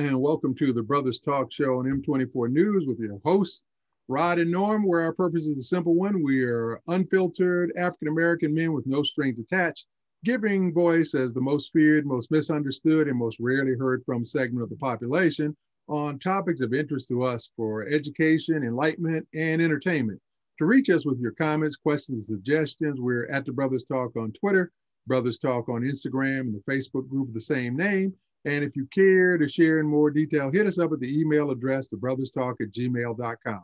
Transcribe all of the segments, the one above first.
and welcome to the Brothers Talk Show on M24 News with your hosts, Rod and Norm, where our purpose is a simple one. We are unfiltered African-American men with no strings attached, giving voice as the most feared, most misunderstood, and most rarely heard from segment of the population on topics of interest to us for education, enlightenment, and entertainment. To reach us with your comments, questions, and suggestions, we're at the Brothers Talk on Twitter, Brothers Talk on Instagram, and the Facebook group of the same name. And if you care to share in more detail, hit us up at the email address, thebrotherstalk@gmail.com.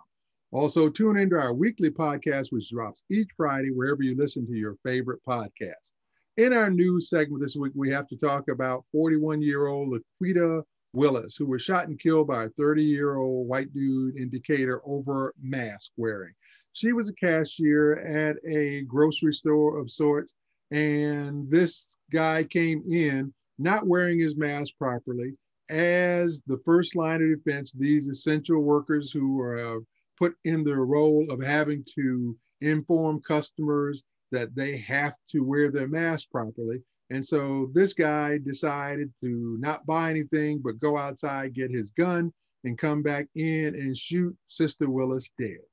Also, tune into our weekly podcast, which drops each Friday, wherever you listen to your favorite podcast. In our news segment this week, we have to talk about 41-year-old Laquita Willis, who was shot and killed by a 30-year-old white dude in Decatur over mask wearing. She was a cashier at a grocery store of sorts, and this guy came in not wearing his mask properly. As the first line of defense, these essential workers who are put in the role of having to inform customers that they have to wear their mask properly. And so this guy decided to not buy anything, but go outside, get his gun, and come back in and shoot Sister Willis dead.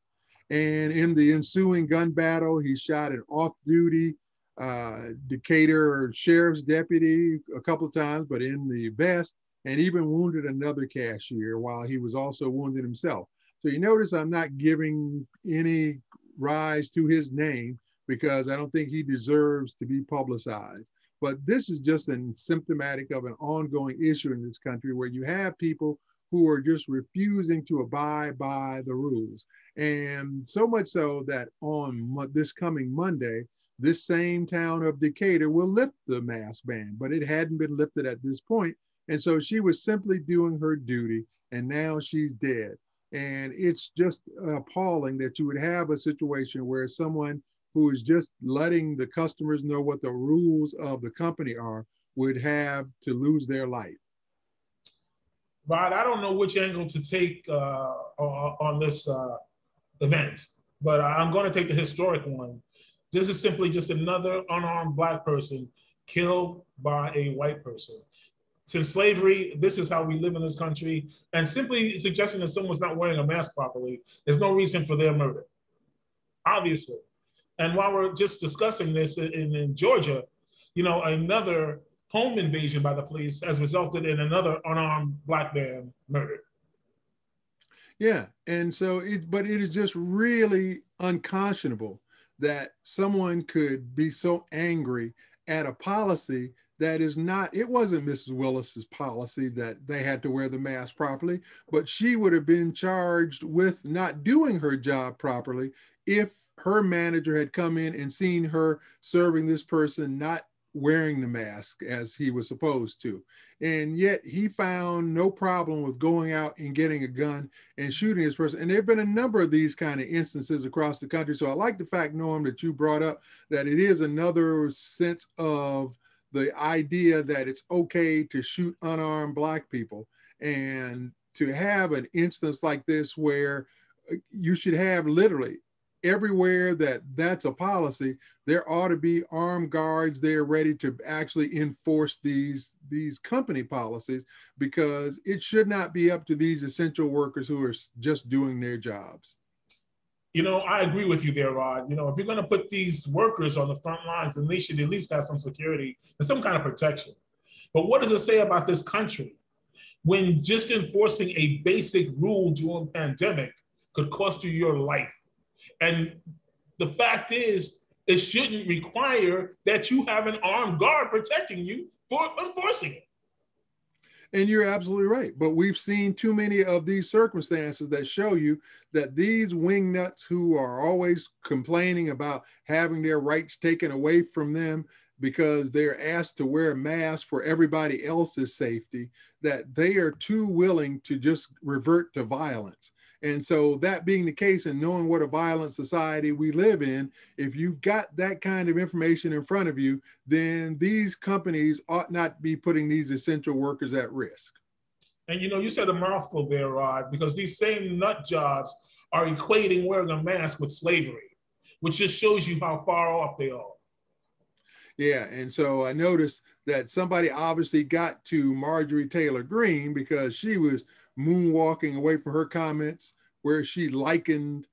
And in the ensuing gun battle, he shot an off-duty Decatur sheriff's deputy a couple of times, but in the vest, and even wounded another cashier while he was also wounded himself. So you notice I'm not giving any rise to his name because I don't think he deserves to be publicized. But this is just symptomatic of an ongoing issue in this country where you have people who are just refusing to abide by the rules. And so much so that on this coming Monday, this same town of Decatur will lift the mask ban, but it hadn't been lifted at this point. And so she was simply doing her duty, and now she's dead. And it's just appalling that you would have a situation where someone who is just letting the customers know what the rules of the company are would have to lose their life. Rod, I don't know which angle to take on this event, but I'm going to take the historic one. This is simply just another unarmed Black person killed by a white person. Since slavery, this is how we live in this country. And simply suggesting that someone's not wearing a mask properly is no reason for their murder, obviously. And while we're just discussing this in Georgia, you know, another home invasion by the police has resulted in another unarmed Black man murdered. Yeah, and so but it is just really unconscionable that someone could be so angry at a policy that is not, it wasn't Mrs. Willis's policy that they had to wear the mask properly, but she would have been charged with not doing her job properly if her manager had come in and seen her serving this person not wearing the mask as he was supposed to. And yet he found no problem with going out and getting a gun and shooting this person. And there have been a number of these kind of instances across the country. So I like the fact, Norm, that you brought up that it is another sense of the idea that it's okay to shoot unarmed Black people. And to have an instance like this where you should have literally everywhere that's a policy, there ought to be armed guards there ready to actually enforce these company policies, because it should not be up to these essential workers who are just doing their jobs. You know, I agree with you there, Rod. You know, if you're going to put these workers on the front lines, then they should at least have some security and some kind of protection. But what does it say about this country when just enforcing a basic rule during a pandemic could cost you your life? And the fact is, it shouldn't require that you have an armed guard protecting you for enforcing it. And you're absolutely right. But we've seen too many of these circumstances that show you that these wingnuts who are always complaining about having their rights taken away from them because they're asked to wear a mask for everybody else's safety, that they are too willing to just revert to violence. And so that being the case, and knowing what a violent society we live in, if you've got that kind of information in front of you, then these companies ought not be putting these essential workers at risk. And you know, you said a mouthful there, Rod, because these same nut jobs are equating wearing a mask with slavery, which just shows you how far off they are. Yeah, and so I noticed that somebody obviously got to Marjorie Taylor Greene because she was moonwalking away from her comments where she likened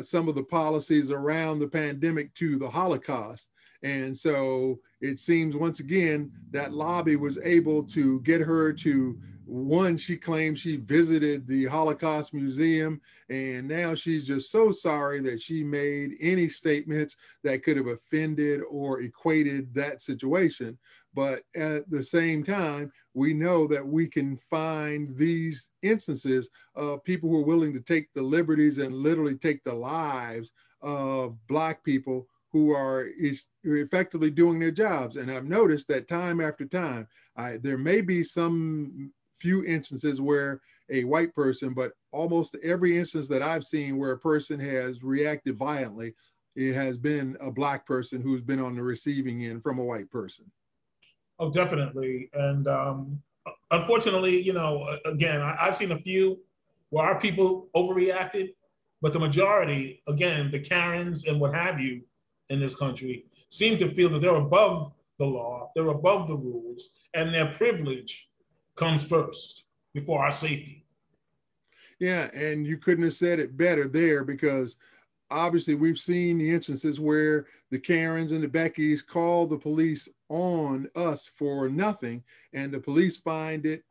some of the policies around the pandemic to the Holocaust. And so it seems once again that lobby was able to get her to, one, she claims she visited the Holocaust Museum, and now she's just so sorry that she made any statements that could have offended or equated that situation. But at the same time, we know that we can find these instances of people who are willing to take the liberties and literally take the lives of Black people who are effectively doing their jobs. And I've noticed that time after time, there may be some few instances where a white person, but almost every instance that I've seen where a person has reacted violently, it has been a Black person who's been on the receiving end from a white person. Oh, definitely. And unfortunately, you know, again, I've seen a few where our people overreacted, but the majority, again, the Karens and what have you in this country seem to feel that they're above the law, they're above the rules, and their privilege comes first before our safety. Yeah, and you couldn't have said it better there, because obviously we've seen the instances where the Karens and the Beckys call the police on us for nothing, and the police find it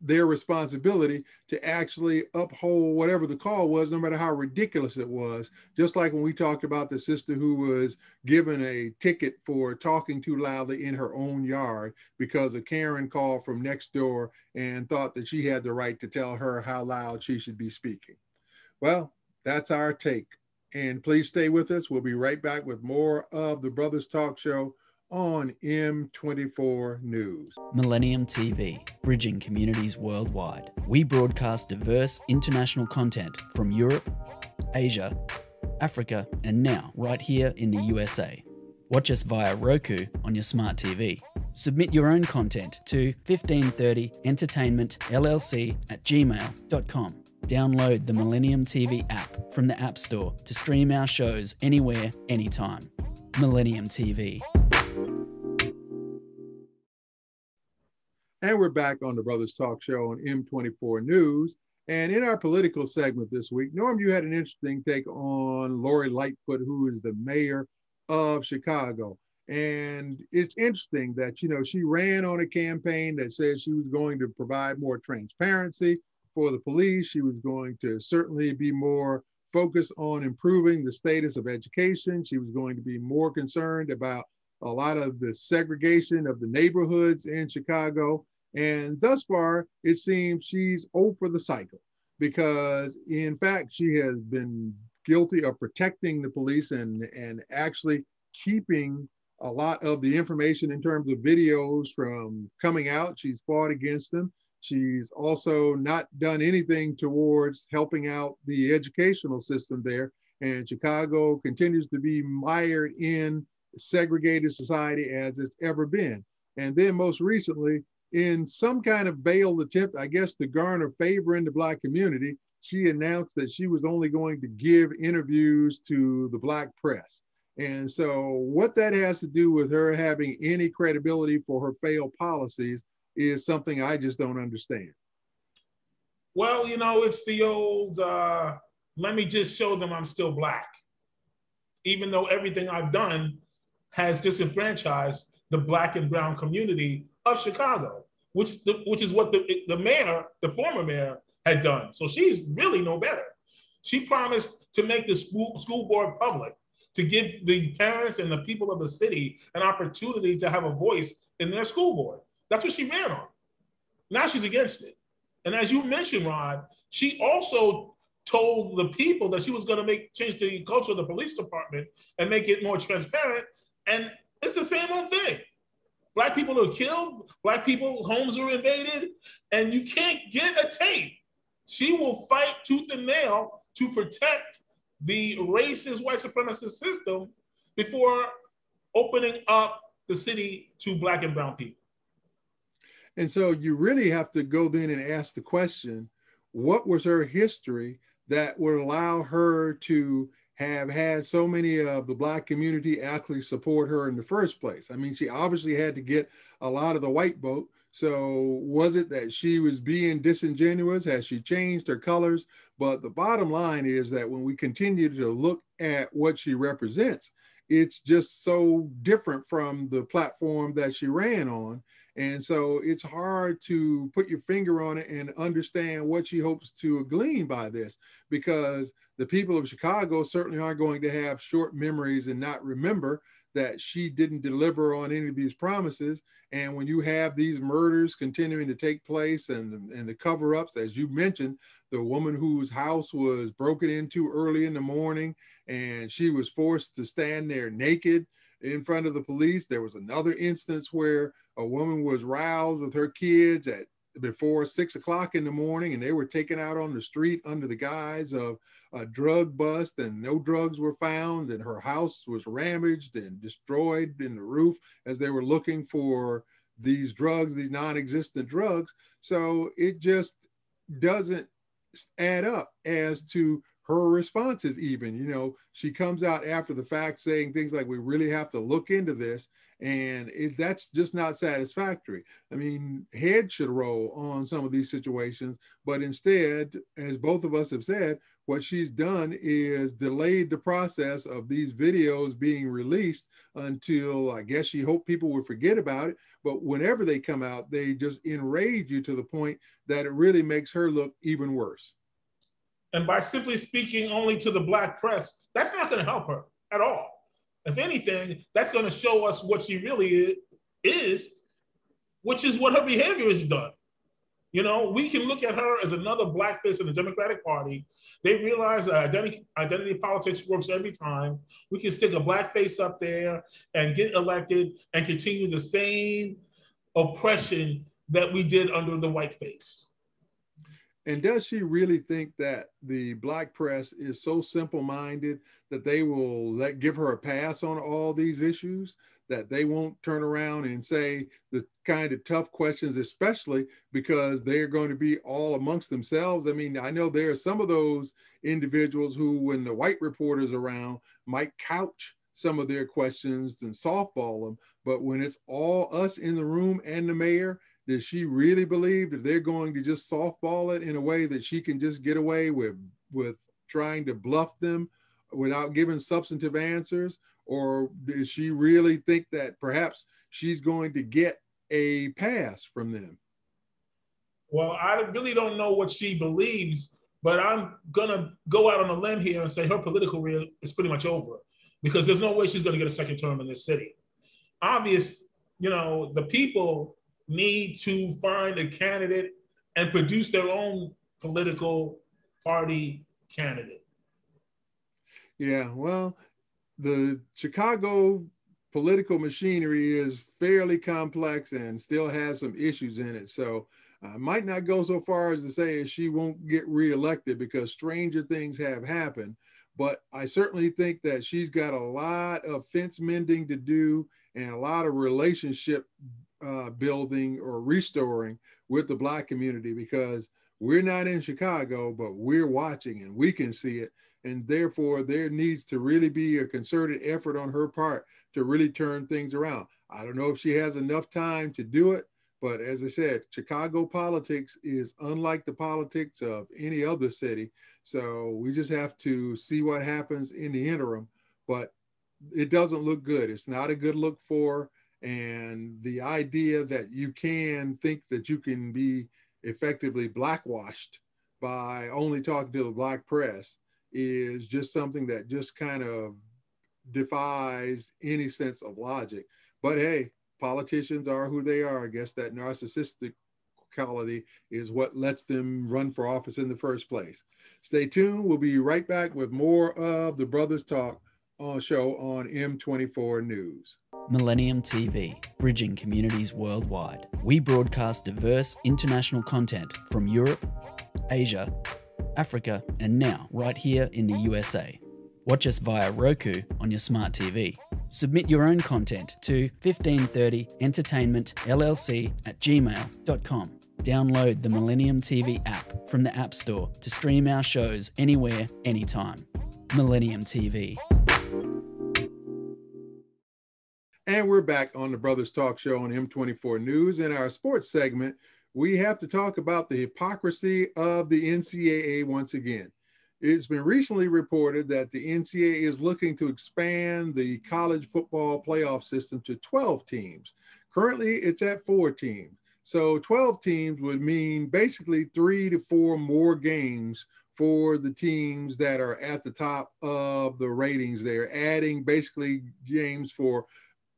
their responsibility to actually uphold whatever the call was, no matter how ridiculous it was. Just like when we talked about the sister who was given a ticket for talking too loudly in her own yard because a Karen called from next door and thought that she had the right to tell her how loud she should be speaking. Well, that's our take. And please stay with us. We'll be right back with more of the Brothers Talk Show on M24 News. Millennium TV, bridging communities worldwide. We broadcast diverse international content from Europe, Asia, Africa, and now right here in the USA. Watch us via Roku on your smart TV. Submit your own content to 1530entertainmentllc@gmail.com. Download the Millennium TV app from the App Store to stream our shows anywhere, anytime. Millennium TV. And we're back on the Brothers Talk Show on M24 News. And in our political segment this week, Norm, you had an interesting take on Lori Lightfoot, who is the mayor of Chicago. And it's interesting that, you know, she ran on a campaign that said she was going to provide more transparency for the police. She was going to certainly be more focused on improving the status of education. She was going to be more concerned about a lot of the segregation of the neighborhoods in Chicago. And thus far, it seems she's over the cycle, because in fact, she has been guilty of protecting the police and actually keeping a lot of the information in terms of videos from coming out. She's fought against them. She's also not done anything towards helping out the educational system there. And Chicago continues to be mired in segregated society as it's ever been. And then most recently, in some kind of veiled attempt, I guess, to garner favor in the Black community, she announced that she was only going to give interviews to the Black press. And so what that has to do with her having any credibility for her failed policies is something I just don't understand. Well, you know, it's the old, let me just show them I'm still Black, even though everything I've done has disenfranchised the Black and brown community of Chicago, which is what the mayor, the former mayor, had done. So she's really no better. She promised to make the school board public, to give the parents and the people of the city an opportunity to have a voice in their school board. That's what she ran on. Now she's against it. And as you mentioned, Rod, she also told the people that she was going to change the culture of the police department and make it more transparent. And it's the same old thing. Black people are killed, Black people, homes are invaded, and you can't get a tape. She will fight tooth and nail to protect the racist white supremacist system before opening up the city to Black and brown people. And so you really have to go then and ask the question, what was her history that would allow her to have had so many of the Black community actually support her in the first place? I mean, she obviously had to get a lot of the white vote. So was it that she was being disingenuous? Has she changed her colors? But the bottom line is that when we continue to look at what she represents, it's just so different from the platform that she ran on. And so it's hard to put your finger on it and understand what she hopes to glean by this, because the people of Chicago certainly aren't going to have short memories and not remember that she didn't deliver on any of these promises. And when you have these murders continuing to take place and the cover-ups, as you mentioned, the woman whose house was broken into early in the morning and she was forced to stand there naked in front of the police. There was another instance where a woman was roused with her kids at before 6 o'clock in the morning, and they were taken out on the street under the guise of a drug bust, and no drugs were found, and her house was ramaged and destroyed in the roof as they were looking for these drugs, these non-existent drugs. So it just doesn't add up as to her responses even. You know, she comes out after the fact saying things like, we really have to look into this. And that's just not satisfactory. I mean, heads should roll on some of these situations, but instead, as both of us have said, what she's done is delayed the process of these videos being released until, I guess she hoped people would forget about it. But whenever they come out, they just enrage you to the point that it really makes her look even worse. And by simply speaking only to the Black press, that's not going to help her at all. If anything, that's going to show us what she really is, which is what her behavior has done. You know, we can look at her as another blackface in the Democratic Party. They realize that identity politics works every time. We can stick a blackface up there and get elected and continue the same oppression that we did under the whiteface. And does she really think that the Black press is so simple-minded that they will give her a pass on all these issues, that they won't turn around and say the kind of tough questions, especially because they're going to be all amongst themselves? I mean, I know there are some of those individuals who, when the white reporters around, might couch some of their questions and softball them, but when it's all us in the room and the mayor, does she really believe that they're going to just softball it in a way that she can just get away with trying to bluff them without giving substantive answers? Or does she really think that perhaps she's going to get a pass from them? Well, I really don't know what she believes, but I'm going to go out on a limb here and say her political career is pretty much over, because there's no way she's going to get a second term in this city. Obvious, you know, the people need to find a candidate and produce their own political party candidate. Yeah, well, the Chicago political machinery is fairly complex and still has some issues in it. So I might not go so far as to say she won't get reelected, because stranger things have happened. But I certainly think that she's got a lot of fence mending to do and a lot of relationship building or restoring with the Black community, because we're not in Chicago, but we're watching and we can see it. And therefore, there needs to really be a concerted effort on her part to really turn things around. I don't know if she has enough time to do it, but as I said, Chicago politics is unlike the politics of any other city. So we just have to see what happens in the interim, but it doesn't look good. It's not a good look for her. And the idea that you can think that you can be effectively blackwashed by only talking to the Black press is just something that just kind of defies any sense of logic. But hey, politicians are who they are. I guess that narcissistic quality is what lets them run for office in the first place. Stay tuned. We'll be right back with more of the Brothers Talk show on M24 News. Millennium TV, bridging communities worldwide. We broadcast diverse international content from Europe, Asia, Africa, and now right here in the USA. Watch us via Roku on your smart TV. Submit your own content to 1530entertainmentllc@gmail.com. Download the Millennium TV app from the App Store to stream our shows anywhere, anytime. Millennium TV. And we're back on the Brothers Talk Show on M24 News. In our sports segment, we have to talk about the hypocrisy of the NCAA once again. It's been recently reported that the NCAA is looking to expand the college football playoff system to 12 teams. Currently, it's at 4 teams. So 12 teams would mean basically 3 to 4 more games for the teams that are at the top of the ratings. They're adding basically games for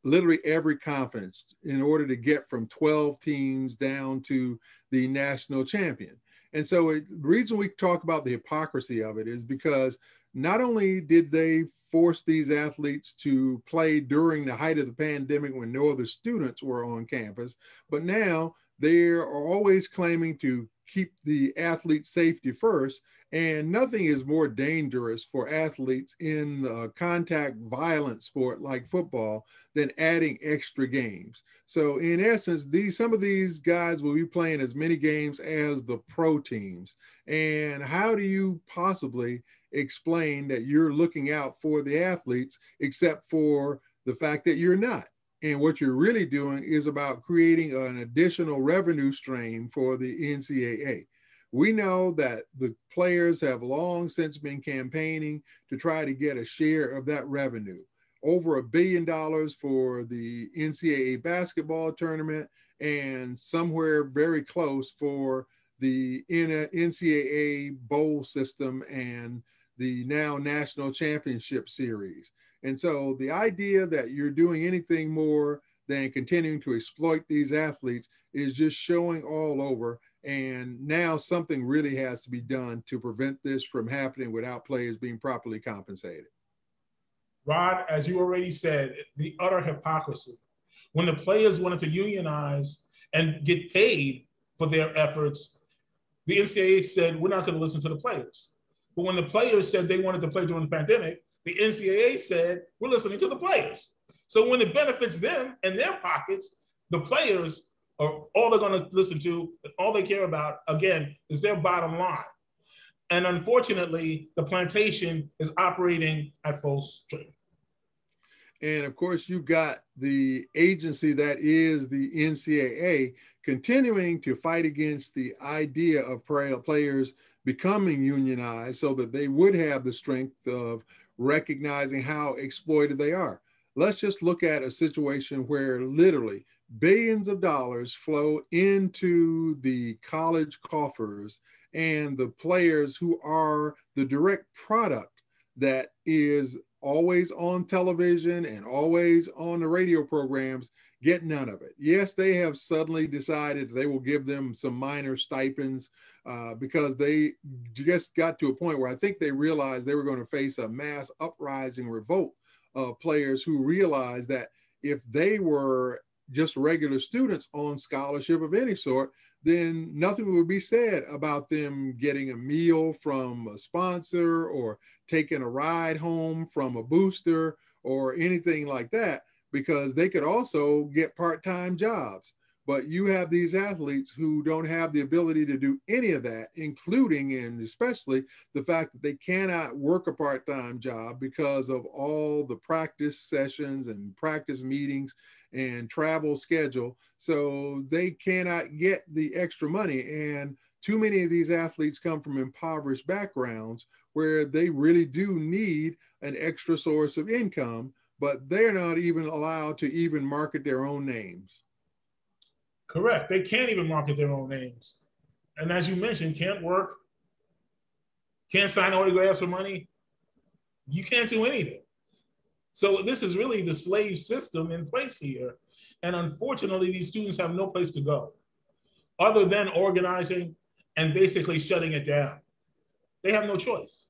literally every conference in order to get from 12 teams down to the national champion. And so the reason we talk about the hypocrisy of it is because not only did they force these athletes to play during the height of the pandemic when no other students were on campus, but now they are always claiming to keep the athlete's safety first. And nothing is more dangerous for athletes in a contact violent sport like football than adding extra games. So in essence, some of these guys will be playing as many games as the pro teams. And how do you possibly explain that you're looking out for the athletes except for the fact that you're not? And what you're really doing is about creating an additional revenue stream for the NCAA. We know that the players have long since been campaigning to try to get a share of that revenue. Over $1 billion for the NCAA basketball tournament and somewhere very close for the NCAA bowl system and the now national championship series. And so the idea that you're doing anything more than continuing to exploit these athletes is just showing all over. And now something really has to be done to prevent this from happening without players being properly compensated. Rod, as you already said, the utter hypocrisy. When the players wanted to unionize and get paid for their efforts, the NCAA said, we're not going to listen to the players. But when the players said they wanted to play during the pandemic, the NCAA said, we're listening to the players. So when it benefits them and their pockets, the players are all they're going to listen to, and all they care about, again, is their bottom line. And unfortunately, the plantation is operating at full strength. And of course, you've got the agency that is the NCAA continuing to fight against the idea of players becoming unionized so that they would have the strength of recognizing how exploited they are. Let's just look at a situation where literally billions of dollars flow into the college coffers, and the players who are the direct product that is always on television and always on the radio programs get none of it. Yes, they have suddenly decided they will give them some minor stipends because they just got to a point where I think they realized they were going to face a mass uprising revolt of players who realized that if they were just regular students on scholarship of any sort, then nothing would be said about them getting a meal from a sponsor or taking a ride home from a booster or anything like that, because they could also get part-time jobs. But you have these athletes who don't have the ability to do any of that, including and especially the fact that they cannot work a part-time job because of all the practice sessions and practice meetings and travel schedule. So they cannot get the extra money. And too many of these athletes come from impoverished backgrounds where they really do need an extra source of income, but they're not even allowed to even market their own names. Correct. They can't even market their own names. And as you mentioned, can't work, can't sign autographs for money. You can't do anything. So this is really the slave system in place here. And unfortunately, these students have no place to go other than organizing and basically shutting it down. They have no choice.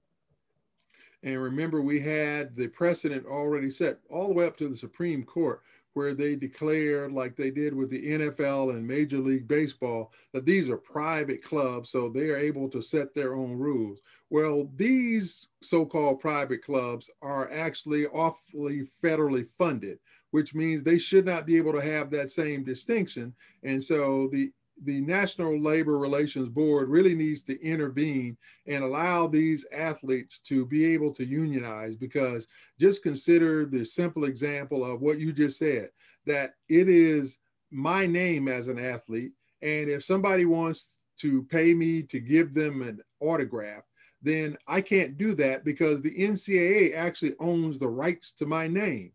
And remember, we had the precedent already set all the way up to the Supreme Court, where they declared, like they did with the NFL and Major League Baseball, that these are private clubs, so they are able to set their own rules. Well, these so-called private clubs are actually awfully federally funded, which means they should not be able to have that same distinction. And so the the National Labor Relations Board really needs to intervene and allow these athletes to be able to unionize, because just consider the simple example of what you just said, that it is my name as an athlete. And if somebody wants to pay me to give them an autograph, then I can't do that because the NCAA actually owns the rights to my name.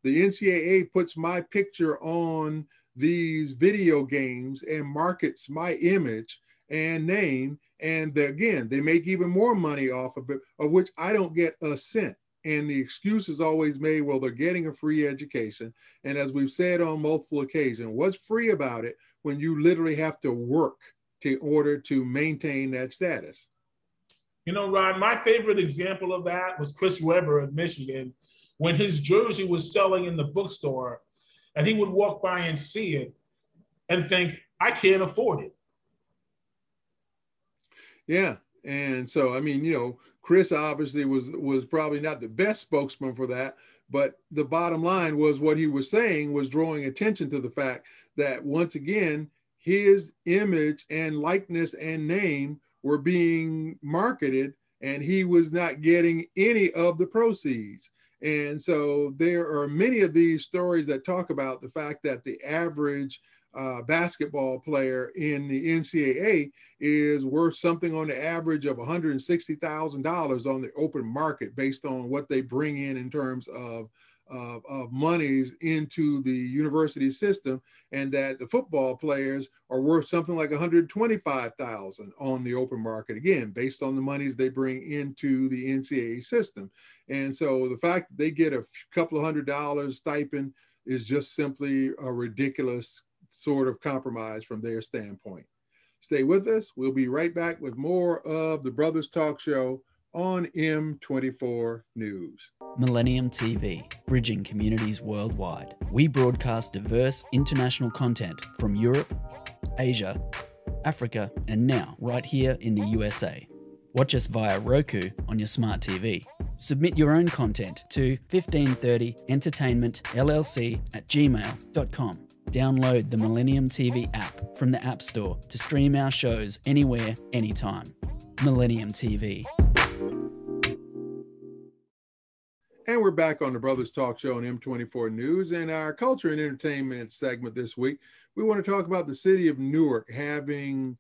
The NCAA puts my picture on these video games and markets my image and name. And again, they make even more money off of it, of which I don't get a cent. And the excuse is always made, well, they're getting a free education. And as we've said on multiple occasions, what's free about it when you literally have to work in order to maintain that status? You know, Rod, my favorite example of that was Chris Webber in Michigan, when his jersey was selling in the bookstore, and he would walk by and see it and think, I can't afford it. Yeah. And so, I mean, you know, Chris obviously was probably not the best spokesman for that, but the bottom line was what he was saying was drawing attention to the fact that, once again, his image and likeness and name were being marketed, and he was not getting any of the proceeds. And so there are many of these stories that talk about the fact that the average basketball player in the NCAA is worth something on the average of $160,000 on the open market, based on what they bring in terms of monies into the university system, and that the football players are worth something like $125,000 on the open market, again, based on the monies they bring into the NCAA system. And so the fact that they get a couple of $100 stipend is just simply a ridiculous sort of compromise from their standpoint. Stay with us. We'll be right back with more of the Brothers Talk Show on M24 News. Millennium TV, bridging communities worldwide. We broadcast diverse international content from Europe, Asia, Africa, and now right here in the USA. Watch us via Roku on your smart TV. Submit your own content to 1530entertainmentllc@gmail.com. Download the Millennium TV app from the App Store to stream our shows anywhere, anytime. Millennium TV. And we're back on the Brothers Talk Show on M24 News. And our culture and entertainment segment this week, we want to talk about the city of Newark having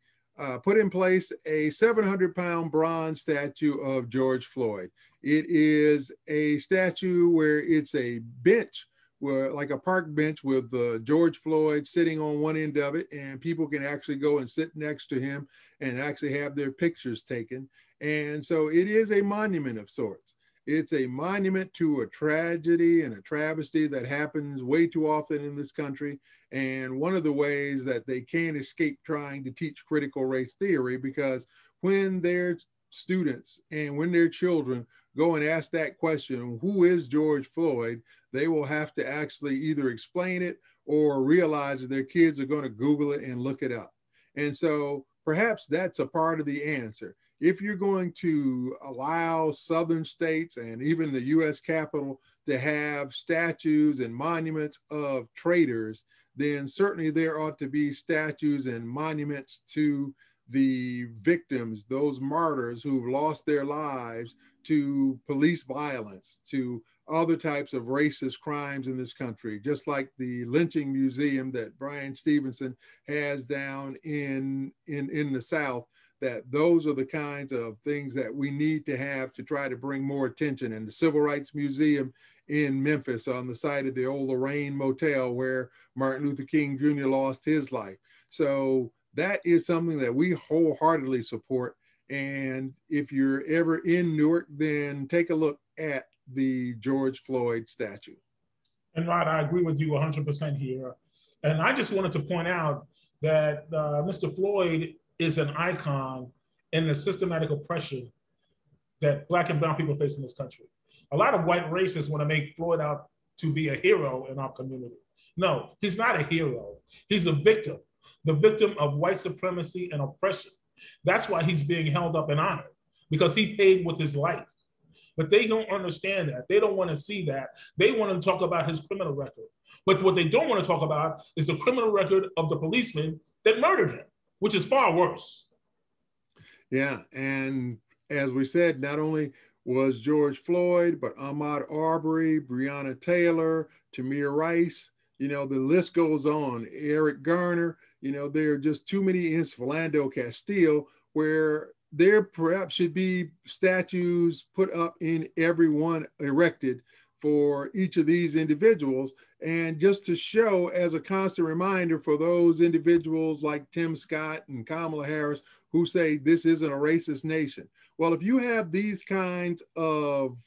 put in place a 700-pound bronze statue of George Floyd. It is a statue where it's a bench, where, like a park bench with George Floyd sitting on one end of it, and people can actually go and sit next to him and actually have their pictures taken. And so it is a monument of sorts. It's a monument to a tragedy and a travesty that happens way too often in this country. And one of the ways that they can't escape trying to teach critical race theory, because when their students and when their children go and ask that question, who is George Floyd, they will have to actually either explain it or realize that their kids are going to Google it and look it up. And so perhaps that's a part of the answer. If you're going to allow southern states and even the US Capitol to have statues and monuments of traitors, then certainly there ought to be statues and monuments to the victims, those martyrs who've lost their lives to police violence, to other types of racist crimes in this country, just like the lynching museum that Brian Stevenson has down in the South. That those are the kinds of things that we need to have to try to bring more attention. And the Civil Rights Museum in Memphis, on the site of the old Lorraine Motel where Martin Luther King Jr. lost his life. So that is something that we wholeheartedly support. And if you're ever in Newark, then take a look at the George Floyd statue. And Rod, I agree with you 100% here. And I just wanted to point out that Mr. Floyd is an icon in the systematic oppression that Black and brown people face in this country. A lot of white racists want to make Floyd out to be a hero in our community. No, he's not a hero. He's a victim, the victim of white supremacy and oppression. That's why he's being held up and honored, because he paid with his life. But they don't understand that. They don't want to see that. They want to talk about his criminal record. But what they don't want to talk about is the criminal record of the policemen that murdered him, which is far worse. Yeah, and as we said, not only was George Floyd, but Ahmaud Arbery, Breonna Taylor, Tamir Rice, the list goes on. Eric Garner, there are just too many in Philando Castile, where there perhaps should be statues put up in every one erected for each of these individuals. And just to show as a constant reminder for those individuals like Tim Scott and Kamala Harris who say this isn't a racist nation. Well, if you have these kinds of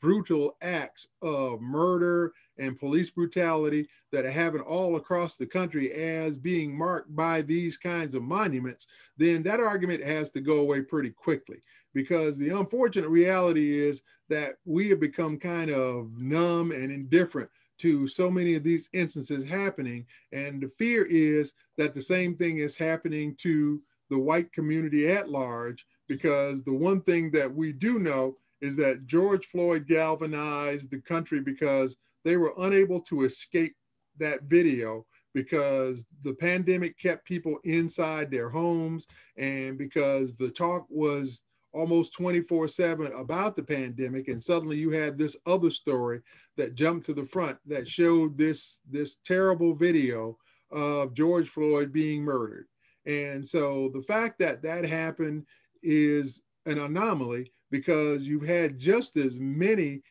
brutal acts of murder and police brutality that are happening all across the country as being marked by these kinds of monuments, then that argument has to go away pretty quickly. Because the unfortunate reality is that we have become kind of numb and indifferent to so many of these instances happening. And the fear is that the same thing is happening to the white community at large, because the one thing that we do know is that George Floyd galvanized the country because they were unable to escape that video, because the pandemic kept people inside their homes, and because the talk was almost 24/7 about the pandemic. And suddenly you had this other story that jumped to the front that showed this terrible video of George Floyd being murdered. And so the fact that that happened is an anomaly, because you've had just as many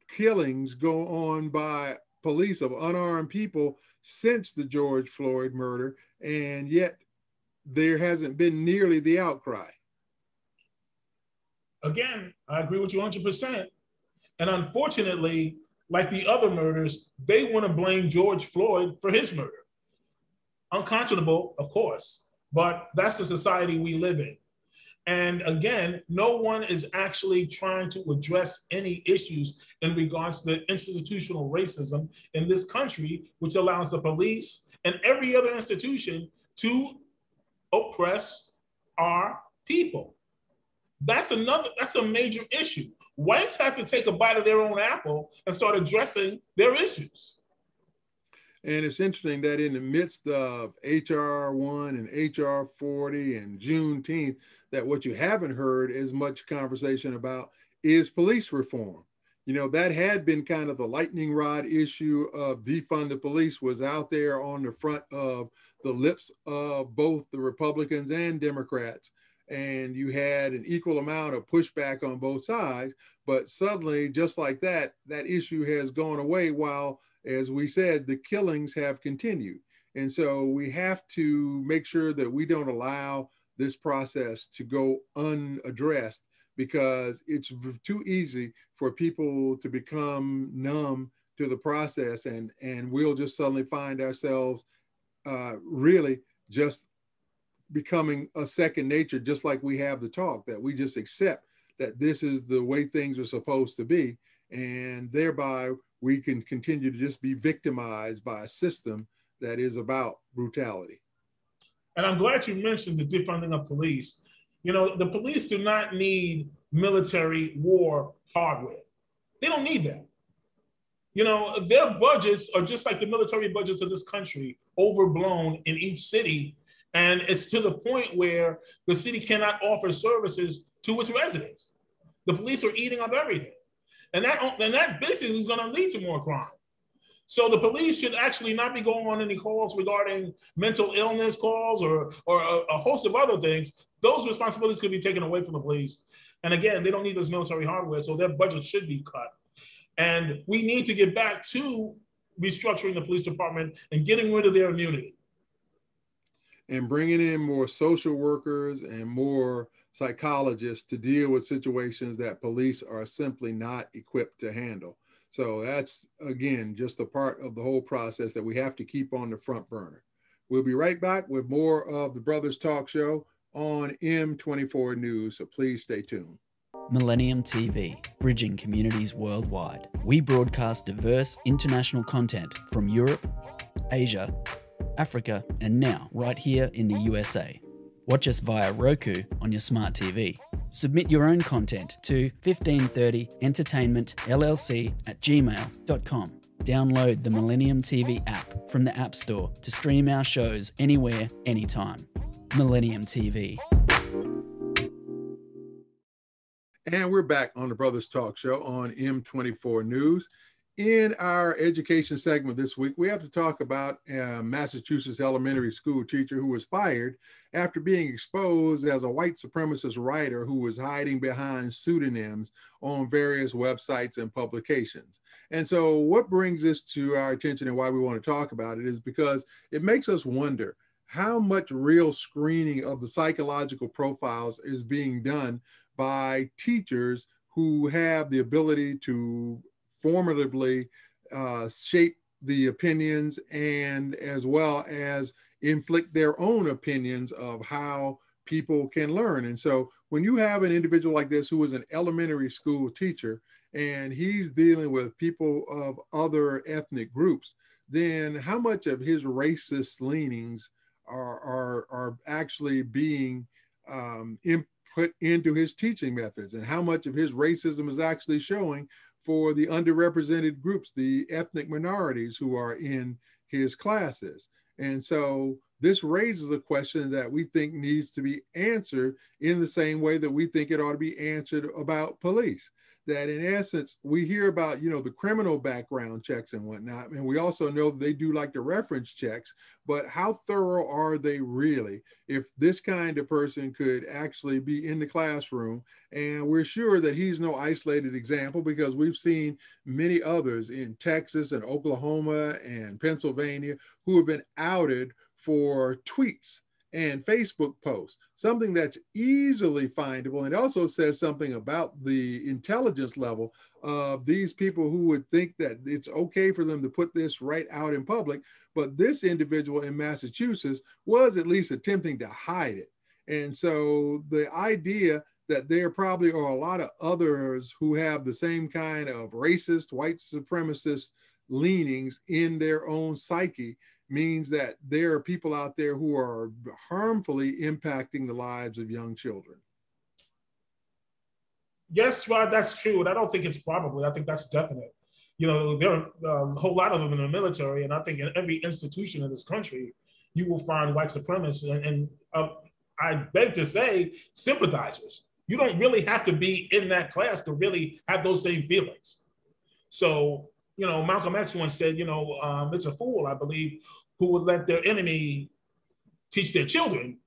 killings go on by police of unarmed people since the George Floyd murder, and yet there hasn't been nearly the outcry. Again, I agree with you 100%. And unfortunately, like the other murders, they want to blame George Floyd for his murder. Unconscionable, of course, but that's the society we live in. And again, no one is actually trying to address any issues in regards to the institutional racism in this country, which allows the police and every other institution to oppress our people. That's a major issue. Whites have to take a bite of their own apple and start addressing their issues. And it's interesting that in the midst of HR 1 and HR 40 and Juneteenth, that what you haven't heard as much conversation about is police reform. That had been kind of the lightning rod issue of defund the police, was out there on the front of the lips of both the Republicans and Democrats. And you had an equal amount of pushback on both sides. But suddenly, just like that issue has gone away, while, as we said, the killings have continued. And so we have to make sure that we don't allow this process to go unaddressed, because it's too easy for people to become numb to the process, and we'll just suddenly find ourselves really just becoming a second nature, just like we have the talk, that we just accept that this is the way things are supposed to be. And thereby we can continue to just be victimized by a system that is about brutality. And I'm glad you mentioned the defunding of police. The police do not need military war hardware. They don't need that. Their budgets are just like the military budgets of this country, overblown in each city. And it's to the point where the city cannot offer services to its residents. The police are eating up everything. And that basically is going to lead to more crime. So the police should actually not be going on any calls regarding mental illness calls or a host of other things. Those responsibilities could be taken away from the police. And again, they don't need this military hardware, so their budget should be cut. And we need to get back to restructuring the police department and getting rid of their immunity. And bringing in more social workers and more psychologists to deal with situations that police are simply not equipped to handle. So that's, again, just a part of the whole process that we have to keep on the front burner. We'll be right back with more of the Brothers Talk Show on M24 News, so please stay tuned. Millennium TV, bridging communities worldwide. We broadcast diverse international content from Europe, Asia, Africa, and now right here in the USA. Watch us via Roku on your smart TV. Submit your own content to 1530entertainmentllc@gmail.com. Download the Millennium TV app from the App Store to stream our shows anywhere, anytime. Millennium TV. And we're back on the Brothers Talk Show on M24 News. In our education segment this week, we have to talk about a Massachusetts elementary school teacher who was fired after being exposed as a white supremacist writer who was hiding behind pseudonyms on various websites and publications. And so what brings this to our attention and why we want to talk about it is because it makes us wonder how much real screening of the psychological profiles is being done by teachers who have the ability to formatively shape the opinions and as well as inflict their own opinions of how people can learn. And so when you have an individual like this who is an elementary school teacher and he's dealing with people of other ethnic groups, then how much of his racist leanings are actually being put into his teaching methods, and how much of his racism is actually showing for the underrepresented groups, the ethnic minorities who are in his classes. And so this raises a question that we think needs to be answered in the same way that we think it ought to be answered about police. That in essence, we hear about, the criminal background checks and whatnot, and we also know that they do like the reference checks, but how thorough are they really if this kind of person could actually be in the classroom? And we're sure that he's no isolated example because we've seen many others in Texas and Oklahoma and Pennsylvania who have been outed for tweets and Facebook posts, something that's easily findable. And also says something about the intelligence level of these people who would think that it's okay for them to put this right out in public. But this individual in Massachusetts was at least attempting to hide it. And so the idea that there probably are a lot of others who have the same kind of racist, white supremacist leanings in their own psyche means that there are people out there who are harmfully impacting the lives of young children. Yes, Rod, that's true. And I don't think it's probably, I think that's definite. There are a whole lot of them in the military. And I think in every institution in this country, you will find white supremacists and I beg to say, sympathizers. You don't really have to be in that class to really have those same feelings. So, Malcolm X once said, it's a fool, I believe, who would let their enemy teach their children.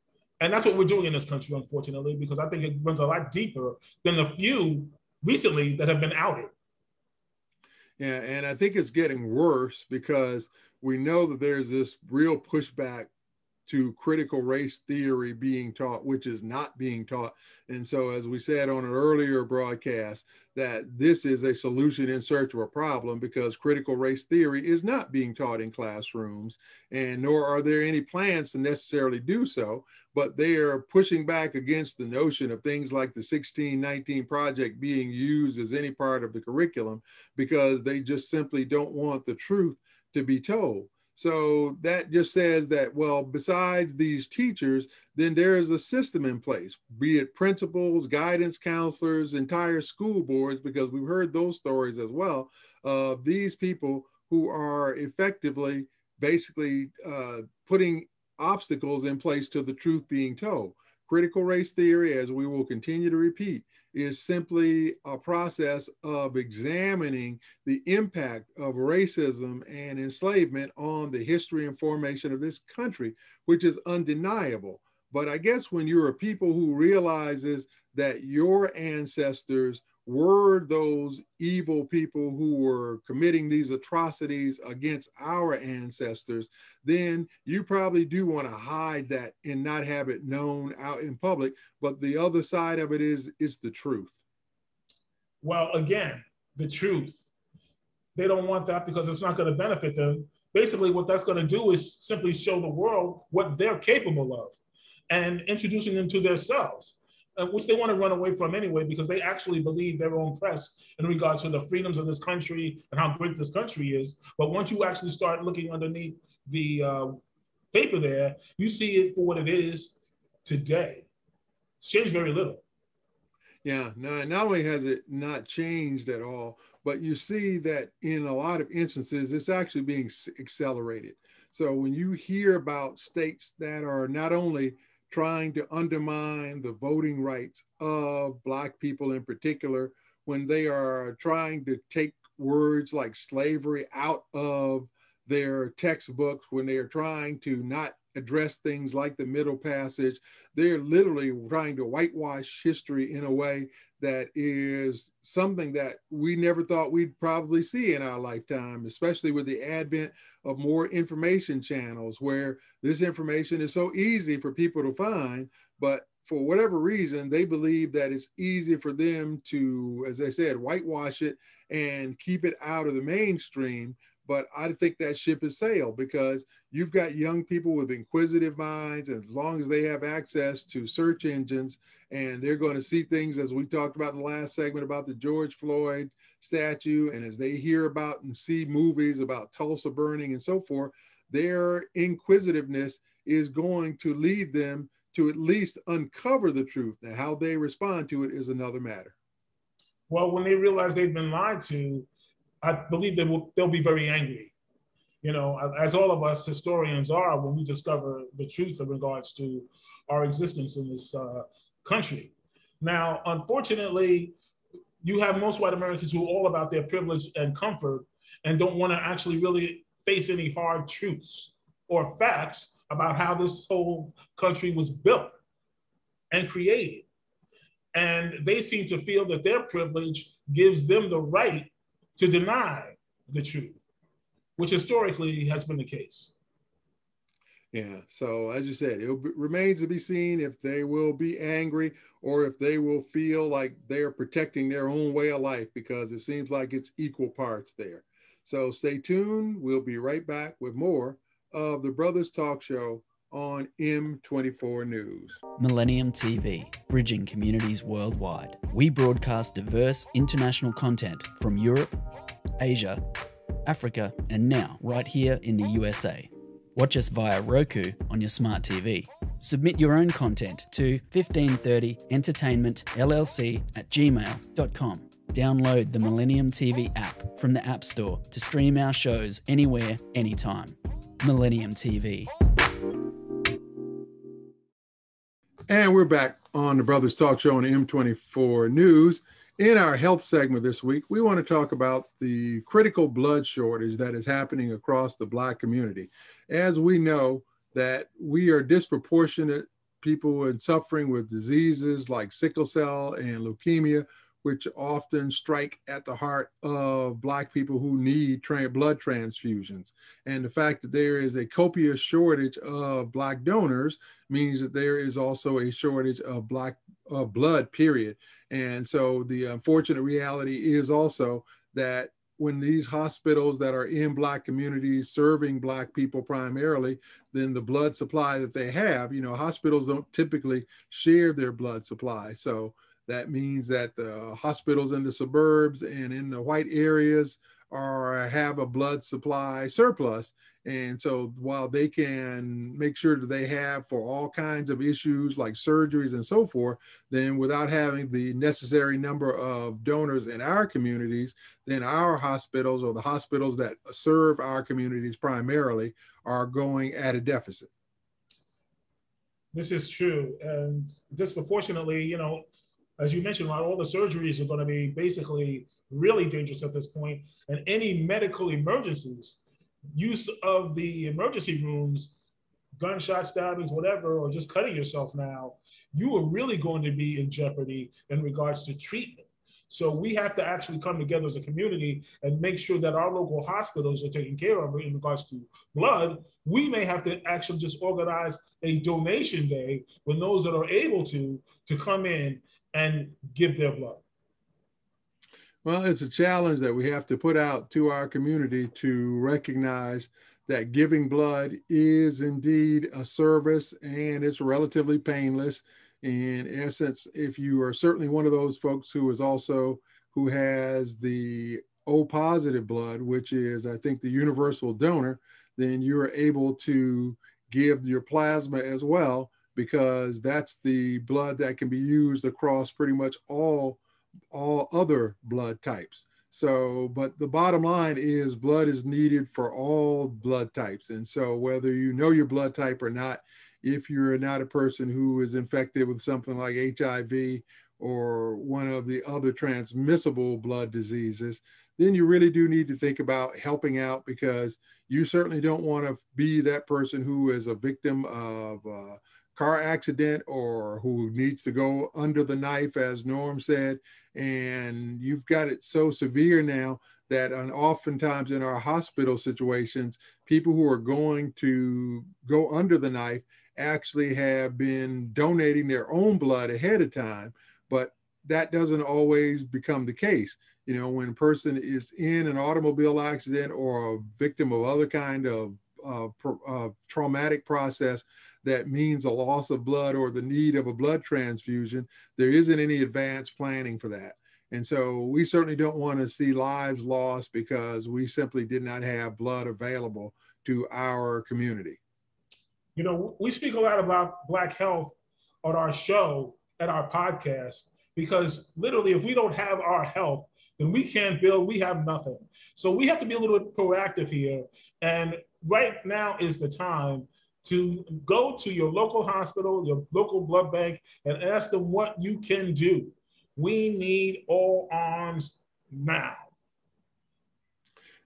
And that's what we're doing in this country, unfortunately, because I think it runs a lot deeper than the few recently that have been outed. Yeah, and I think it's getting worse because we know that there's this real pushback to critical race theory being taught, which is not being taught. And so, as we said on an earlier broadcast, that this is a solution in search of a problem because critical race theory is not being taught in classrooms, and nor are there any plans to necessarily do so, but they are pushing back against the notion of things like the 1619 Project being used as any part of the curriculum because they just simply don't want the truth to be told. So that just says that, well, besides these teachers, then there is a system in place, be it principals, guidance counselors, entire school boards, because we've heard those stories as well, of these people who are effectively basically putting obstacles in place to the truth being told. Critical race theory, as we will continue to repeat, is simply a process of examining the impact of racism and enslavement on the history and formation of this country, which is undeniable. But I guess when you're a people who realizes that your ancestors were those evil people who were committing these atrocities against our ancestors, then you probably do want to hide that and not have it known out in public. But the other side of it is the truth. Well, again, the truth. They don't want that because it's not going to benefit them. Basically, what that's going to do is simply show the world what they're capable of and introducing them to themselves. Which they want to run away from anyway, because they actually believe their own press in regards to the freedoms of this country and how great this country is. But once you actually start looking underneath the paper there, you see it for what it is today. It's changed very little. Yeah, no, not only has it not changed at all, but you see that in a lot of instances, it's actually being accelerated. So when you hear about states that are not only trying to undermine the voting rights of Black people in particular, when they are trying to take words like slavery out of their textbooks, when they are trying to not address things like the Middle Passage, they're literally trying to whitewash history in a way that is something that we never thought we'd probably see in our lifetime, especially with the advent of more information channels where this information is so easy for people to find, but for whatever reason, they believe that it's easy for them to, as I said, whitewash it and keep it out of the mainstream. But I think that ship has sailed, because you've got young people with inquisitive minds, and as long as they have access to search engines, and they're going to see things, as we talked about in the last segment about the George Floyd statue, and as they hear about and see movies about Tulsa burning and so forth, their inquisitiveness is going to lead them to at least uncover the truth. Now, how they respond to it is another matter. Well, when they realize they've been lied to, I believe they'll be very angry. You know, as all of us historians are when we discover the truth in regards to our existence in this country. Now, unfortunately, you have most white Americans who are all about their privilege and comfort and don't want to actually really face any hard truths or facts about how this whole country was built and created. And they seem to feel that their privilege gives them the right to deny the truth, which historically has been the case. Yeah, so as you said, it remains to be seen if they will be angry or if they will feel like they're protecting their own way of life, because it seems like it's equal parts there. So stay tuned. We'll be right back with more of the Brothers Talk Show on M24 News. Millennium TV, bridging communities worldwide. We broadcast diverse international content from Europe, Asia, Africa, and now right here in the USA. Watch us via Roku on your smart TV. Submit your own content to 1530entertainmentllc@gmail.com. Download the Millennium TV app from the App Store to stream our shows anywhere, anytime. Millennium TV. And we're back on the Brothers Talk Show on M24 News. In our health segment this week, we want to talk about the critical blood shortage that is happening across the Black community. As we know that we are disproportionate people and suffering with diseases like sickle cell and leukemia, which often strike at the heart of Black people who need blood transfusions. And the fact that there is a copious shortage of Black donors means that there is also a shortage of Black blood, period. And so the unfortunate reality is also that when these hospitals that are in Black communities serving Black people primarily, then the blood supply that they have, you know, hospitals don't typically share their blood supply. So that means that the hospitals in the suburbs and in the white areas have a blood supply surplus. And so while they can make sure that they have for all kinds of issues like surgeries and so forth, then without having the necessary number of donors in our communities, then our hospitals, or the hospitals that serve our communities primarily, are going at a deficit. This is true. And disproportionately, you know, as you mentioned, all the surgeries are going to be basically really dangerous at this point, and any medical emergencies, use of the emergency rooms, gunshot stabbings, whatever, or just cutting yourself now, you are really going to be in jeopardy in regards to treatment. So we have to actually come together as a community and make sure that our local hospitals are taken care of in regards to blood. We may have to actually just organize a donation day when those that are able to come in and give their blood. Well, it's a challenge that we have to put out to our community to recognize that giving blood is indeed a service, and it's relatively painless. In essence, if you are certainly one of those folks who has the O positive blood, which is, I think, the universal donor, then you're able to give your plasma as well, because that's the blood that can be used across pretty much all other blood types. So, but the bottom line is blood is needed for all blood types. And so whether you know your blood type or not, if you're not a person who is infected with something like HIV or one of the other transmissible blood diseases, then you really do need to think about helping out, because you certainly don't want to be that person who is a victim of a car accident or who needs to go under the knife, as Norm said. And you've got it so severe now that oftentimes in our hospital situations, people who are going to go under the knife actually have been donating their own blood ahead of time, but that doesn't always become the case. You know, when a person is in an automobile accident or a victim of other kind of traumatic process that means a loss of blood or the need of a blood transfusion, there isn't any advanced planning for that. And so we certainly don't want to see lives lost because we simply did not have blood available to our community. You know, we speak a lot about Black health on our show and our podcast, because literally if we don't have our health, then we can't build, we have nothing. So we have to be a little bit proactive here. And right now is the time to go to your local hospital, your local blood bank, and ask them what you can do. We need all arms now.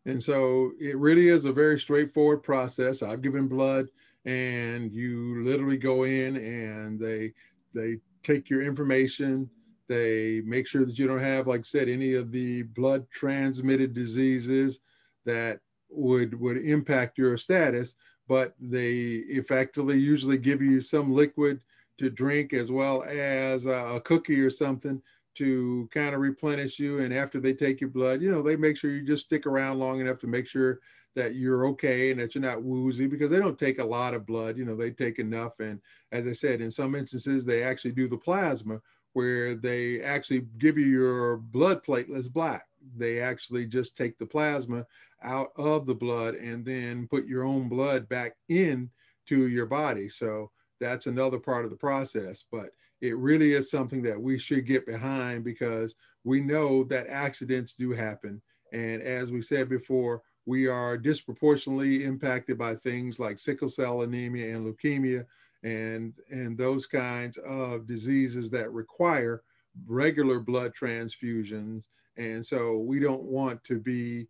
And so it really is a very straightforward process. I've given blood, and you literally go in and they take your information. They make sure that you don't have, like I said, any of the blood transmitted diseases that would impact your status, but they effectively usually give you some liquid to drink as well as a cookie or something to kind of replenish you. And after they take your blood, you know, they make sure you just stick around long enough to make sure that you're okay and that you're not woozy, because they don't take a lot of blood, you know, they take enough. And as I said, in some instances, they actually do the plasma, where they actually give you your blood platelets black. They actually just take the plasma out of the blood and then put your own blood back into your body. So that's another part of the process. But it really is something that we should get behind, because we know that accidents do happen. And as we said before, we are disproportionately impacted by things like sickle cell anemia and leukemia, and those kinds of diseases that require regular blood transfusions. And so we don't want to be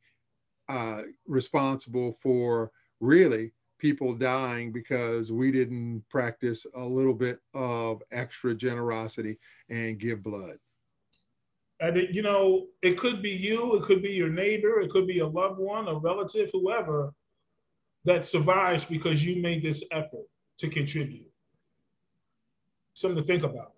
responsible for really people dying because we didn't practice a little bit of extra generosity and give blood. And you know, it could be you, it could be your neighbor, it could be a loved one, a relative, whoever, that survives because you made this effort to contribute. Something to think about.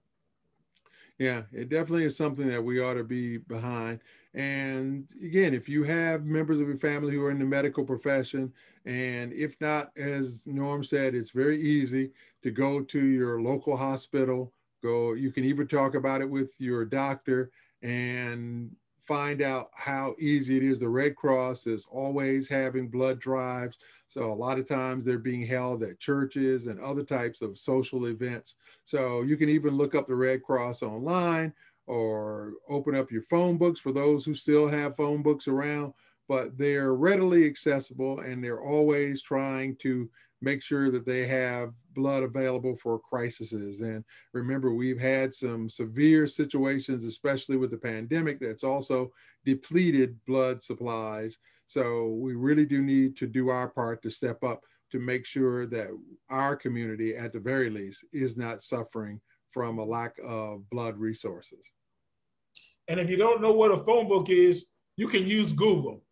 Yeah, it definitely is something that we ought to be behind. And again, if you have members of your family who are in the medical profession, and if not, as Norm said, it's very easy to go to your local hospital. You can even talk about it with your doctor and find out how easy it is. The Red Cross is always having blood drives. So a lot of times they're being held at churches and other types of social events. So you can even look up the Red Cross online or open up your phone books for those who still have phone books around, but they're readily accessible, and they're always trying to make sure that they have blood available for crises. And remember, we've had some severe situations, especially with the pandemic, that's also depleted blood supplies. So we really do need to do our part to step up to make sure that our community, at the very least, is not suffering from a lack of blood resources. And if you don't know what a phone book is, you can use Google.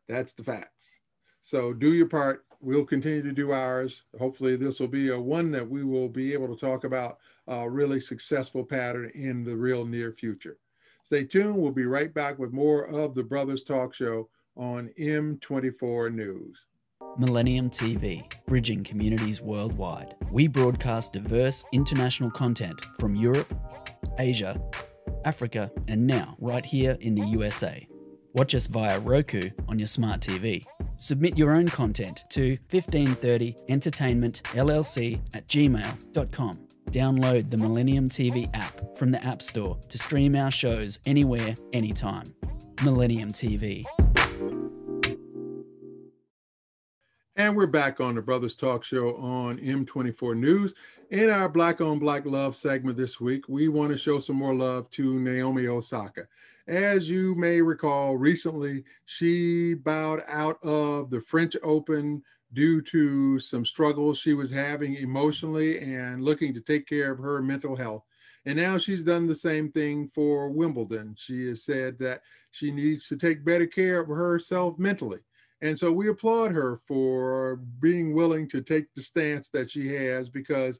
That's the facts. So do your part. We'll continue to do ours. Hopefully this will be one that we will be able to talk about a really successful pattern in the real near future. Stay tuned. We'll be right back with more of the Brothers Talk Show on M24 News. Millennium TV, bridging communities worldwide. We broadcast diverse international content from Europe, Asia, Africa, and now right here in the USA. Watch us via Roku on your smart TV. Submit your own content to 1530entertainmentllc@gmail.com. Download the Millennium TV app from the App Store to stream our shows anywhere, anytime. Millennium TV. And we're back on the Brothers Talk Show on M24 News. In our Black on Black Love segment this week, we want to show some more love to Naomi Osaka. As you may recall, recently she bowed out of the French Open due to some struggles she was having emotionally and looking to take care of her mental health. And now she's done the same thing for Wimbledon. She has said that she needs to take better care of herself mentally. And so we applaud her for being willing to take the stance that she has, because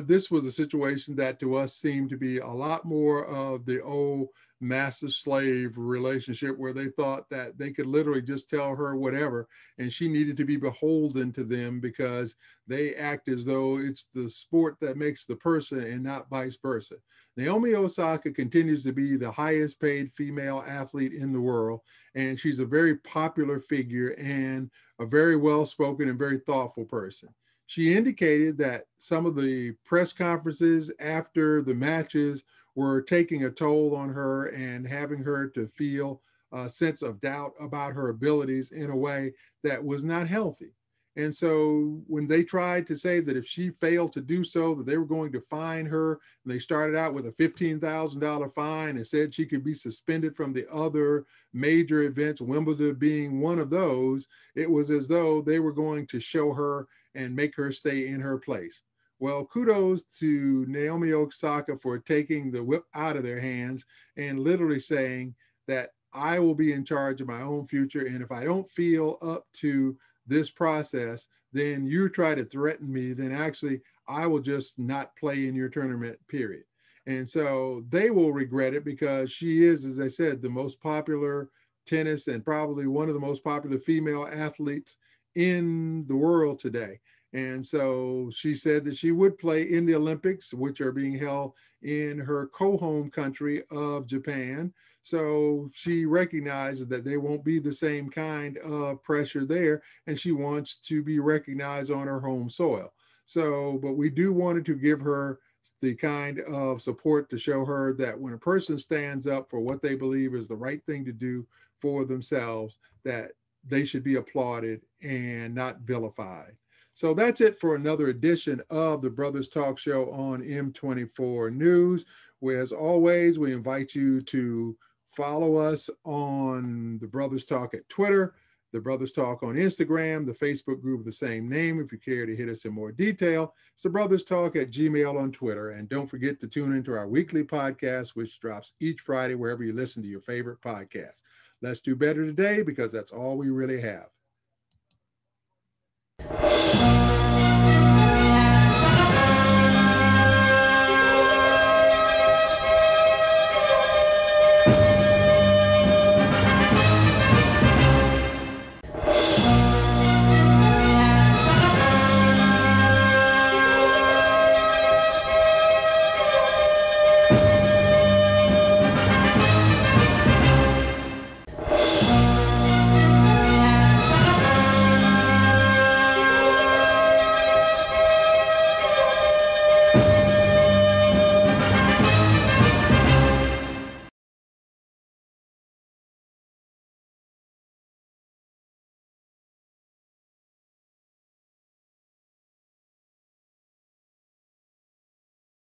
this was a situation that to us seemed to be a lot more of the old master slave relationship, where they thought that they could literally just tell her whatever and she needed to be beholden to them because they act as though it's the sport that makes the person and not vice versa. Naomi Osaka continues to be the highest paid female athlete in the world, and she's a very popular figure and a very well-spoken and very thoughtful person. She indicated that some of the press conferences after the matches were taking a toll on her and having her to feel a sense of doubt about her abilities in a way that was not healthy. And so when they tried to say that if she failed to do so, that they were going to fine her, and they started out with a $15,000 fine and said she could be suspended from the other major events, Wimbledon being one of those, it was as though they were going to show her and make her stay in her place. Well, kudos to Naomi Osaka for taking the whip out of their hands and literally saying that I will be in charge of my own future. And if I don't feel up to this process, then you try to threaten me, then actually I will just not play in your tournament, period. And so they will regret it, because she is, as I said, the most popular tennis and probably one of the most popular female athletes in the world today. And so she said that she would play in the Olympics, which are being held in her co-home country of Japan. So she recognizes that there won't be the same kind of pressure there, and she wants to be recognized on her home soil. So, but we do wanted to give her the kind of support to show her that when a person stands up for what they believe is the right thing to do for themselves, that they should be applauded and not vilified. So that's it for another edition of the Brothers Talk Show on M24 News, where, as always, we invite you to follow us on the Brothers Talk at Twitter, the Brothers Talk on Instagram, the Facebook group of the same name. If you care to hit us in more detail, it's the Brothers Talk at Gmail on Twitter. And don't forget to tune into our weekly podcast, which drops each Friday wherever you listen to your favorite podcast. Let's do better today, because that's all we really have.